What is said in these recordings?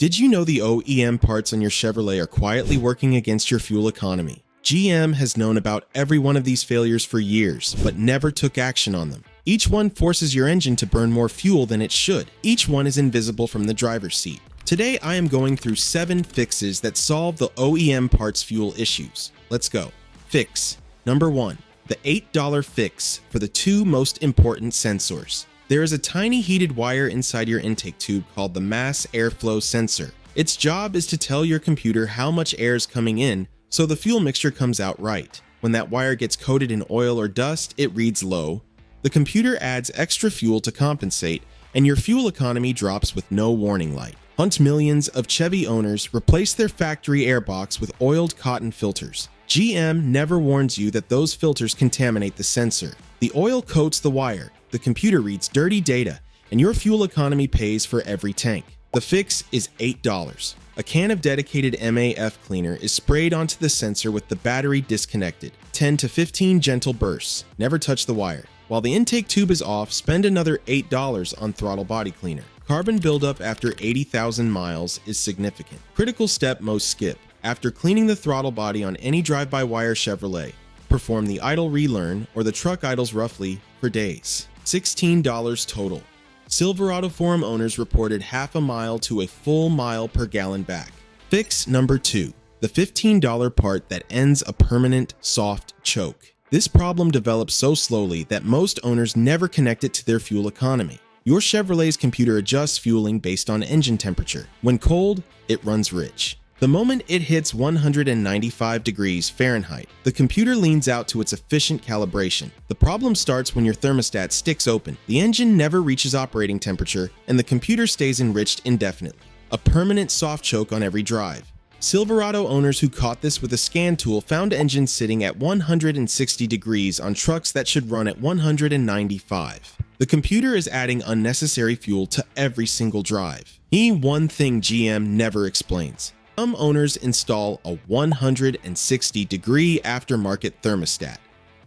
Did you know the OEM parts on your Chevrolet are quietly working against your fuel economy? GM has known about every one of these failures for years, but never took action on them. Each one forces your engine to burn more fuel than it should. Each one is invisible from the driver's seat. Today, I am going through 7 fixes that solve the OEM parts fuel issues. Let's go. Fix number 1. The $8 fix for the 2 most important sensors. There is a tiny heated wire inside your intake tube called the mass airflow sensor. Its job is to tell your computer how much air is coming in so the fuel mixture comes out right. When that wire gets coated in oil or dust, it reads low. The computer adds extra fuel to compensate, and your fuel economy drops with no warning light. Millions of Chevy owners replace their factory air box with oiled cotton filters. GM never warns you that those filters contaminate the sensor. The oil coats the wire, the computer reads dirty data, and your fuel economy pays for every tank. The fix is $8. A can of dedicated MAF cleaner is sprayed onto the sensor with the battery disconnected. 10 to 15 gentle bursts. Never touch the wire. While the intake tube is off, spend another $8 on throttle body cleaner. Carbon buildup after 80,000 miles is significant. Critical step most skip. After cleaning the throttle body on any drive-by-wire Chevrolet, perform the idle relearn or the truck idles roughly for days. $16 total. Silverado forum owners reported half a mile to a full mile per gallon back. Fix number 2. The $15 part that ends a permanent soft choke. This problem develops so slowly that most owners never connect it to their fuel economy. Your Chevrolet's computer adjusts fueling based on engine temperature. When cold, it runs rich. The moment it hits 195 degrees Fahrenheit, the computer leans out to its efficient calibration. The problem starts when your thermostat sticks open. The engine never reaches operating temperature, and the computer stays enriched indefinitely. A permanent soft choke on every drive. Silverado owners who caught this with a scan tool found engines sitting at 160 degrees on trucks that should run at 195. The computer is adding unnecessary fuel to every single drive. One thing GM never explains. Some owners install a 160-degree aftermarket thermostat,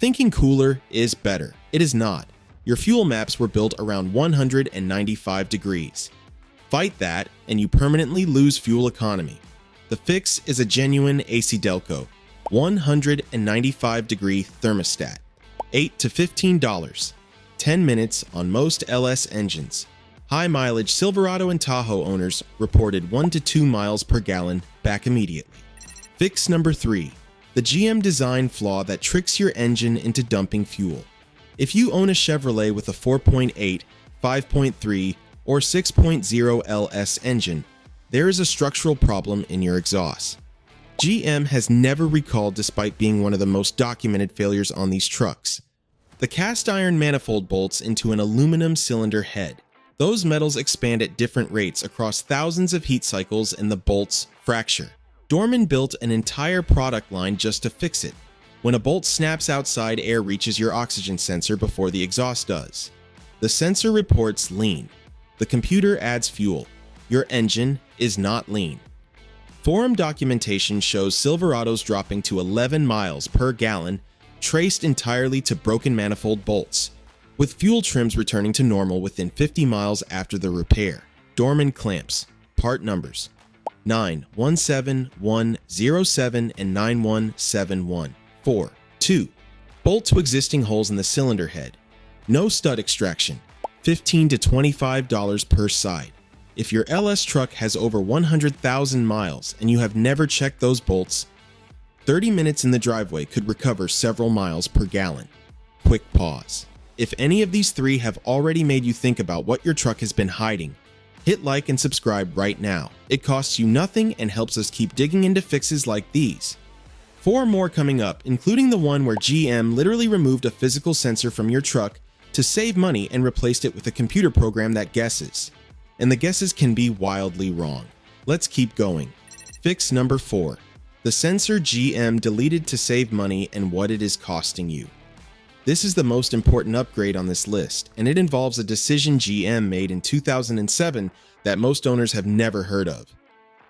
thinking cooler is better. It is not. Your fuel maps were built around 195 degrees. Fight that, and you permanently lose fuel economy. The fix is a genuine AC Delco 195-degree thermostat. $8 to $15. 10 minutes on most LS engines. High-mileage Silverado and Tahoe owners reported 1 to 2 miles per gallon back immediately. Fix number 3. The GM design flaw that tricks your engine into dumping fuel. If you own a Chevrolet with a 4.8, 5.3, or 6.0 LS engine, there is a structural problem in your exhaust. GM has never recalled despite being one of the most documented failures on these trucks. The cast iron manifold bolts into an aluminum cylinder head. Those metals expand at different rates across thousands of heat cycles and the bolts fracture. Dorman built an entire product line just to fix it. When a bolt snaps outside, air reaches your oxygen sensor before the exhaust does. The sensor reports lean. The computer adds fuel. Your engine is not lean. Forum documentation shows Silverados dropping to 11 miles per gallon, traced entirely to broken manifold bolts, with fuel trims returning to normal within 50 miles after the repair. Dorman clamps. Part numbers 917107 and 9171. 4. 2. Bolt to existing holes in the cylinder head. No stud extraction. $15 to $25 per side. If your LS truck has over 100,000 miles and you have never checked those bolts, 30 minutes in the driveway could recover several miles per gallon. Quick pause. If any of these 3 have already made you think about what your truck has been hiding, hit like and subscribe right now. It costs you nothing and helps us keep digging into fixes like these. 4 more coming up, including the one where GM literally removed a physical sensor from your truck to save money and replaced it with a computer program that guesses. And the guesses can be wildly wrong. Let's keep going. Fix number 4. The sensor GM deleted to save money and what it is costing you. This is the most important upgrade on this list, and it involves a decision GM made in 2007 that most owners have never heard of.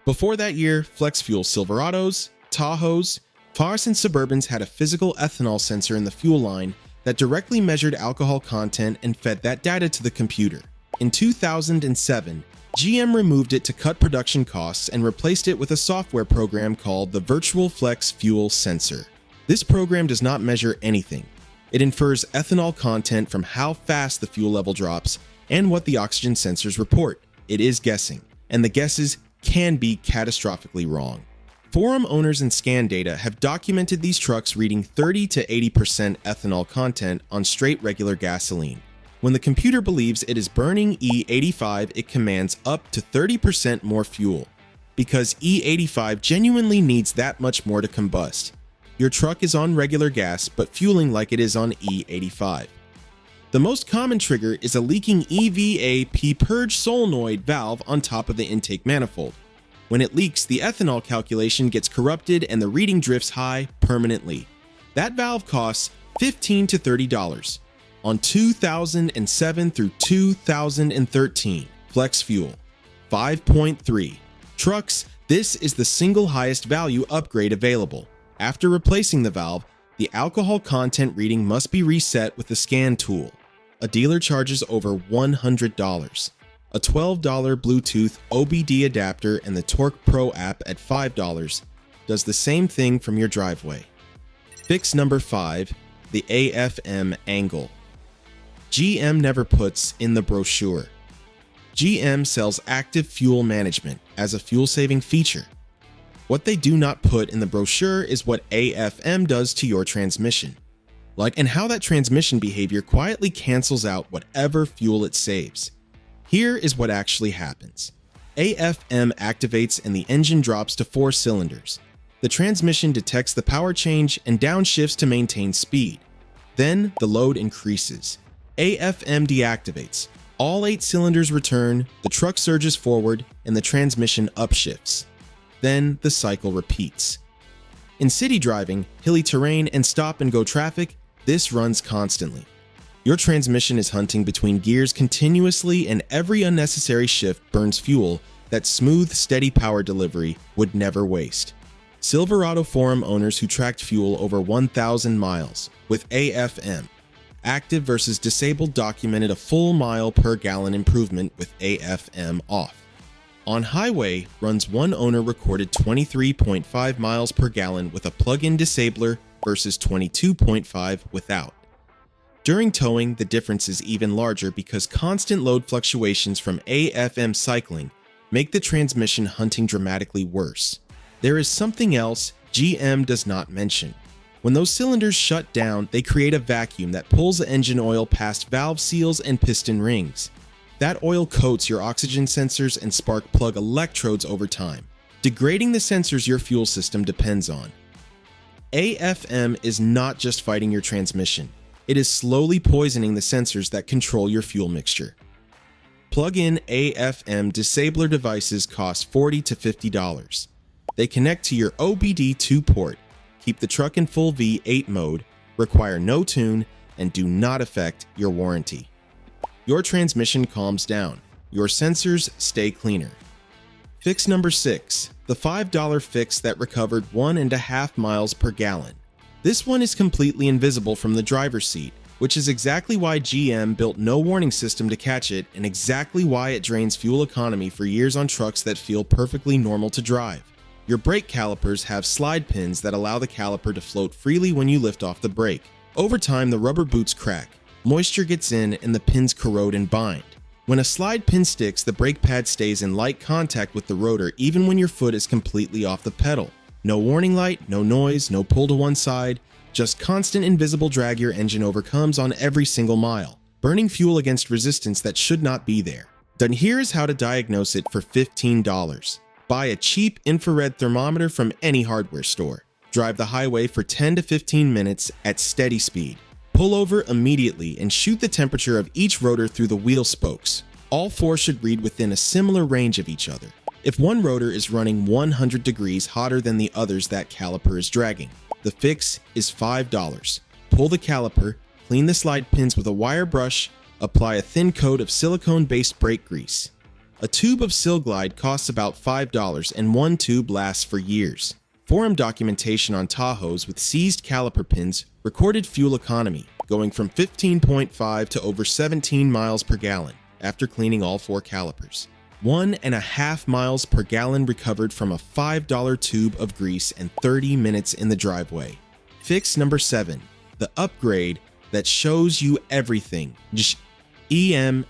Before that year, flex fuel Silverados, Tahoes, Taurus and Suburbans had a physical ethanol sensor in the fuel line that directly measured alcohol content and fed that data to the computer. In 2007, GM removed it to cut production costs and replaced it with a software program called the Virtual Flex Fuel Sensor. This program does not measure anything. It infers ethanol content from how fast the fuel level drops and what the oxygen sensors report. It is guessing, and the guesses can be catastrophically wrong. Forum owners and scan data have documented these trucks reading 30 to 80% ethanol content on straight regular gasoline. When the computer believes it is burning E85, it commands up to 30% more fuel, because E85 genuinely needs that much more to combust. Your truck is on regular gas, but fueling like it is on E85. The most common trigger is a leaking EVAP purge solenoid valve on top of the intake manifold. When it leaks, the ethanol calculation gets corrupted and the reading drifts high permanently. That valve costs $15 to $30 on 2007 through 2013 Flex Fuel 5.3 trucks. This is the single highest value upgrade available. After replacing the valve, the alcohol content reading must be reset with the scan tool. A dealer charges over $100. A $12 Bluetooth OBD adapter and the Torque Pro app at $5 does the same thing from your driveway. Fix number 5, the AFM angle. GM never puts in the brochure. GM sells active fuel management as a fuel-saving feature. What they do not put in the brochure is what AFM does to your transmission, and how that transmission behavior quietly cancels out whatever fuel it saves. Here is what actually happens. AFM activates and the engine drops to 4 cylinders. The transmission detects the power change and downshifts to maintain speed. Then the load increases. AFM deactivates. All 8 cylinders return, the truck surges forward, and the transmission upshifts. Then the cycle repeats. In city driving, hilly terrain, and stop-and-go traffic, this runs constantly. Your transmission is hunting between gears continuously, and every unnecessary shift burns fuel that smooth, steady power delivery would never waste. Silverado forum owners who tracked fuel over 1,000 miles with AFM active versus disabled documented a full mile per gallon improvement with AFM off. On highway, runs one owner recorded 23.5 miles per gallon with a plug-in disabler versus 22.5 without. During towing, the difference is even larger because constant load fluctuations from AFM cycling make the transmission hunting dramatically worse. There is something else GM does not mention. When those cylinders shut down, they create a vacuum that pulls the engine oil past valve seals and piston rings. That oil coats your oxygen sensors and spark plug electrodes over time, degrading the sensors your fuel system depends on. AFM is not just fighting your transmission. It is slowly poisoning the sensors that control your fuel mixture. Plug-in AFM disabler devices cost $40 to $50. They connect to your OBD2 port, keep the truck in full V8 mode, require no tune, and do not affect your warranty. Your transmission calms down. Your sensors stay cleaner. Fix number 6, the $5 fix that recovered 1.5 miles per gallon. This one is completely invisible from the driver's seat, which is exactly why GM built no warning system to catch it and exactly why it drains fuel economy for years on trucks that feel perfectly normal to drive. Your brake calipers have slide pins that allow the caliper to float freely when you lift off the brake. Over time, the rubber boots crack, moisture gets in, and the pins corrode and bind. When a slide pin sticks, the brake pad stays in light contact with the rotor even when your foot is completely off the pedal. No warning light, no noise, no pull to one side, just constant invisible drag your engine overcomes on every single mile, burning fuel against resistance that should not be there. Then here is how to diagnose it for $15. Buy a cheap infrared thermometer from any hardware store. Drive the highway for 10 to 15 minutes at steady speed. Pull over immediately and shoot the temperature of each rotor through the wheel spokes. All 4 should read within a similar range of each other. If one rotor is running 100 degrees hotter than the others, that caliper is dragging. The fix is $5. Pull the caliper, clean the slide pins with a wire brush, apply a thin coat of silicone-based brake grease. A tube of Silglide costs about $5 and one tube lasts for years. Forum documentation on Tahoes with seized caliper pins recorded fuel economy, going from 15.5 to over 17 miles per gallon after cleaning all 4 calipers. 1.5 miles per gallon recovered from a $5 tube of grease and 30 minutes in the driveway. Fix number 7. The upgrade that shows you everything. EMHID.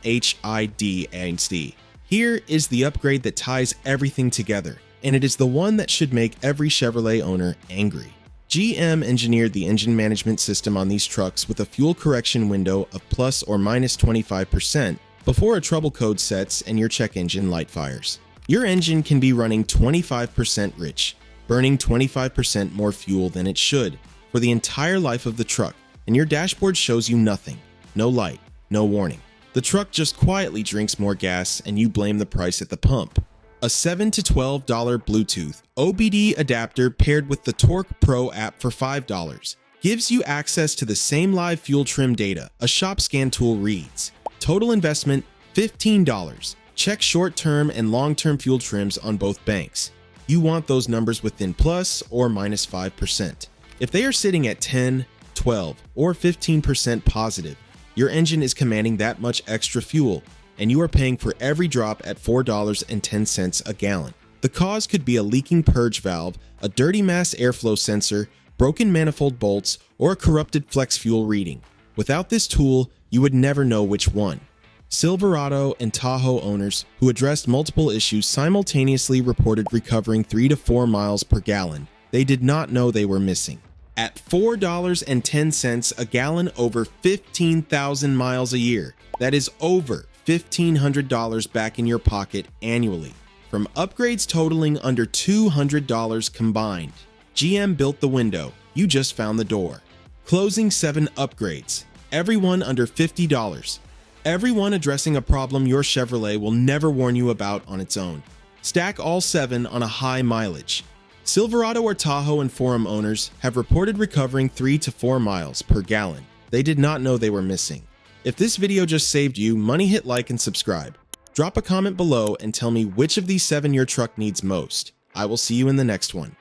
Here is the upgrade that ties everything together, and it is the one that should make every Chevrolet owner angry. GM engineered the engine management system on these trucks with a fuel correction window of plus or minus 25% before a trouble code sets and your check engine light fires. Your engine can be running 25% rich, burning 25% more fuel than it should for the entire life of the truck, and your dashboard shows you nothing. No light, no warning. The truck just quietly drinks more gas and you blame the price at the pump. A $7 to $12 Bluetooth OBD adapter paired with the Torque Pro app for $5 gives you access to the same live fuel trim data a shop scan tool reads. Total investment $15. Check short-term and long-term fuel trims on both banks. You want those numbers within plus or minus 5%. If they are sitting at 10, 12, or 15% positive, your engine is commanding that much extra fuel, and you are paying for every drop at $4.10 a gallon. The cause could be a leaking purge valve, a dirty mass airflow sensor, broken manifold bolts, or a corrupted flex fuel reading. Without this tool, you would never know which one. Silverado and Tahoe owners who addressed multiple issues simultaneously reported recovering 3 to 4 miles per gallon. They did not know they were missing. At $4.10 a gallon over 15,000 miles a year, that is over $1,500 back in your pocket annually, from upgrades totaling under $200 combined. GM built the window, you just found the door. Closing 7 upgrades, everyone under $50. Everyone addressing a problem your Chevrolet will never warn you about on its own. Stack all 7 on a high mileage. Silverado or Tahoe and Forum owners have reported recovering 3 to 4 miles per gallon. They did not know they were missing. If this video just saved you money, hit like and subscribe. Drop a comment below and tell me which of these 7 your truck needs most. I will see you in the next one.